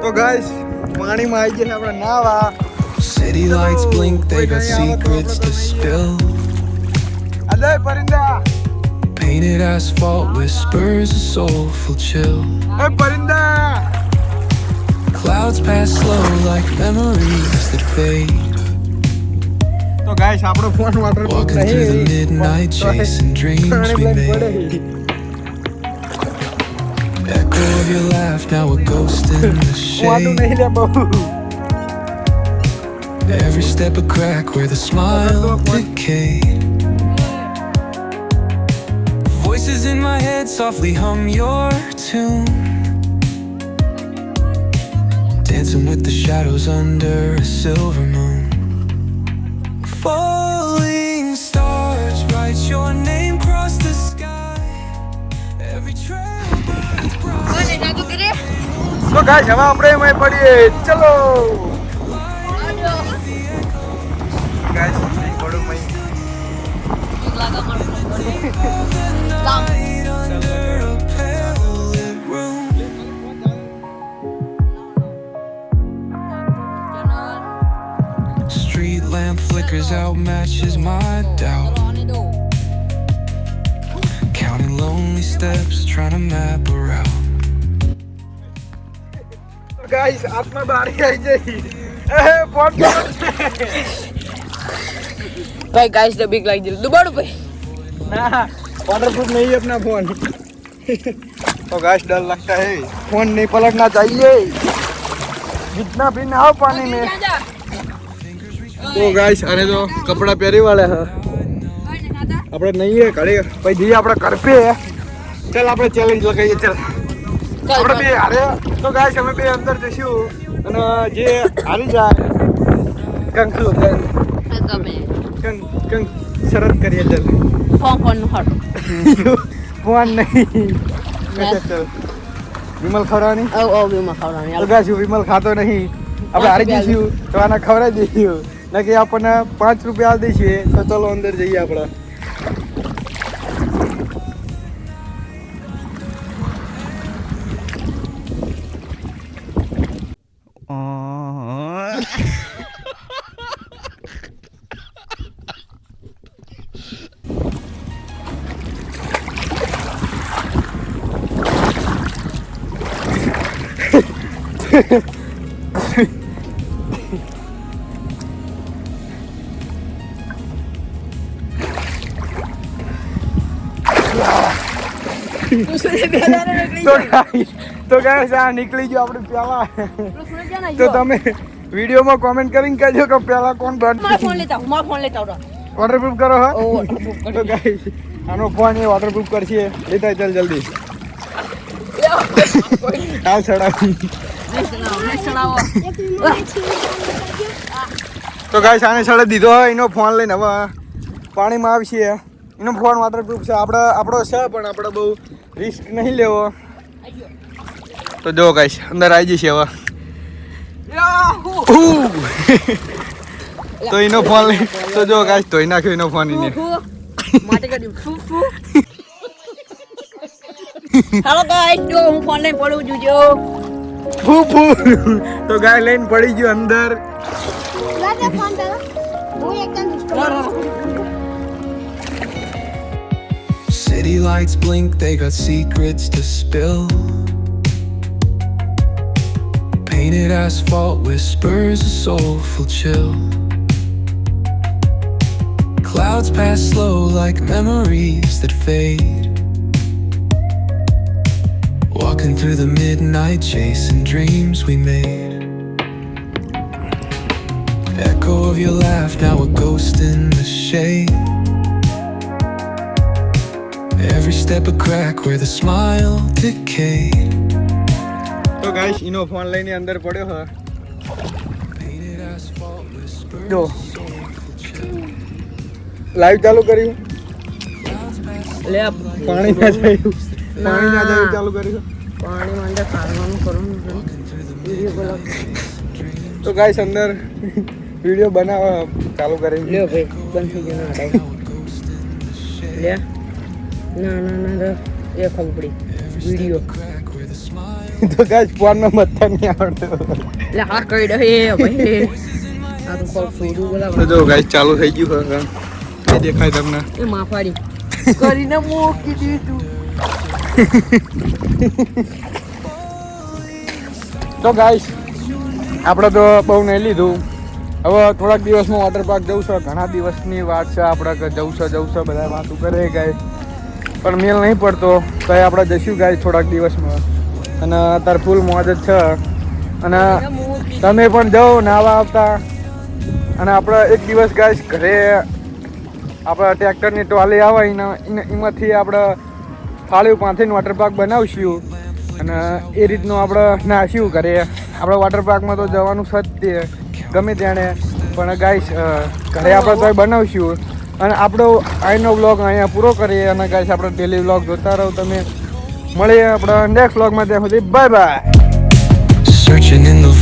તો ગાઈસ પાણીમાં આવી ગયા આપણે નાવા. City lights blink, they got secrets to spill. અલે પરિંદા, Painted asphalt whispers a soulful chill. એ પરિંદા. Clouds pass slow like memories that fade. તો ગાઈસ આપણો phone waterproof Walking through the midnight, chasing dreams we made. Echo of your laugh, now a ghost in the વાટું shade. નહીં લે બહુ. Every step a crack where the smile decayed. Voices in my head softly hum your tune. Dancing with the shadows under a silver moon. Falling stars write your name across the sky. Every trail burns bright. તો guys હવે આપણે એમાં પડીએ. ચલો guys પડું મય. Night under a pale lit room. Street lamp flickers out, matches my doubt. Counting lonely steps, trying to map a route. Guys આત્મા બારી આવી જઈ. એ ફોન भाई गाइस द बिग लाइक दिल दुबारा भाई ना वाटरप्रूफ नहीं है अपना फोन. तो गाइस डर लगता है, फोन नहीं पलटना चाहिए जितना भी ना हो पानी में. तो गाइस अरे तो कपड़ा पहरी वाले है આપણે નહીં હે ઘરે પછી જઈએ આપણે કરપે. ચાલ આપણે ચેલેન્જ લગાવીએ. ચાલ આપણે બે હારે તો ગાઈસ અમે બે અંદર જઈશું અને જે હારી જાય કંક શરત કરીએ. ચાલ फोन हट ફોન નહીં. ચાલ વિમલ ખવડાવવાની. ओ बीमा खवरानी તો ગાઈસ વિમલ ખાતો નહીં. આપણે હારી જઈશું તો આને ખવડાવી દઈશું ને કે આપણને 5 રૂપિયા દઈશું. તો ચલો અંદર જઈએ આપણે. તો ગાઈસ આ નીકળી ગયો આપણે પેલા. તો તમે વિડીયોમાં કોમેન્ટ કરીને કહેજો કે પેલા કોણ બન. फोन लेता हूं વોટરપ્રૂફ કરો હા. તો ગાઈસ આનો ફોન એ વોટરપ્રૂફ કરશે. લેતા ચાલ જલ્દી. હાલ ચડાવી. તો ગાઈસ આને ચડાવી દીધો. એનો ફોન લઈને હવે પાણીમાં આવશે. એનો ફોન વોટરપ્રૂફ છે. આપણો છે પણ આપણે બહુ રિસ્ક નહીં લેવો. તો જો ગાઈસ અંદર આવી જશે હવે. તો એનો ફોન લઈ તો જો ગાઈસ ધોઈ નાખ્યો એનો ફોન એને. माटे का फू फू हेलो गाइस जो હું ફોન લઈને પડું છું જો ફૂ ફૂ. તો ગાય લઈને પડી ગયો અંદર. લાગે ફોન તો હું એકદમ City lights blink, they got secrets to spill. Painted asphalt whispers a soulful chill. Clouds pass slow like memories that fade. Walking through the midnight, chasing dreams we made. Echo of your laugh, now a ghost in the shade. Every step a crack where the smile decayed. તો guys એનો phone લઈને અંદર પડ્યો હા. Painted asphalt whispers જો. a soulful chill. Live ચાલુ કર્યું. ले પાણી ના જાય. પાણી ના જાય ચાલુ કર્યું. પાણી માં અંદર કાઢવાનું કરું તો ગાઈસ અંદર વિડિયો બનાવવા ચાલુ કરી. લ્યો ભાઈ બંધ થઈ ગયો ના લે ના ના ના એ ખબર પડી video Crack where the smile તો ગાઈસ ફોનમાં મથતા નહીં આવડતું. એટલે હા કહી દે ભાઈ આ તો કોલ છોડું બોલા તો જો ગાઈસ ચાલુ થઈ ગયું હવે એ દેખાય તમને. એ માફાડી કરીને મૂકી દીધું. તો ગાઈસ આપણે તો બહુ નહીં લીધું. હવે થોડાક દિવસમાં વોટર પાર્ક જવું છે. ઘણા દિવસની વાત છે આપણે કે જવું છે બધા વાતો કરે ગાય પણ મેલ નહીં પડતો તો આપણે જઈશું ગાય થોડાક દિવસમાં. અને અત્યારે ફૂલ મોજ જ છે. અને તમે પણ જાઓ નાવા આવતા. અને આપણે એક દિવસ ગાઈસ ઘરે આપણા ટ્રેક્ટરની ટ્રોલી આવે એમાંથી આપણે ફાળ્યું પાંથીને વોટર પાર્ક બનાવશું. અને એ રીતનું આપણે નાખ્યું ઘરે. આપણે વોટર પાર્કમાં તો જવાનું છે જ તે ગમે ત્યારે પણ ગાઈસ ઘરે આપણે તો બનાવશું. અને આપણો અહીંનો વ્લોગ અહીંયા પૂરો કરીએ. અને ગાઈસ આપણે ડેલી વ્લોગ જોતા રહો તમે. મળીએ આપણા નેક્સ્ટ વ્લોગમાં. ત્યાં સુધી bye bye. Searching in the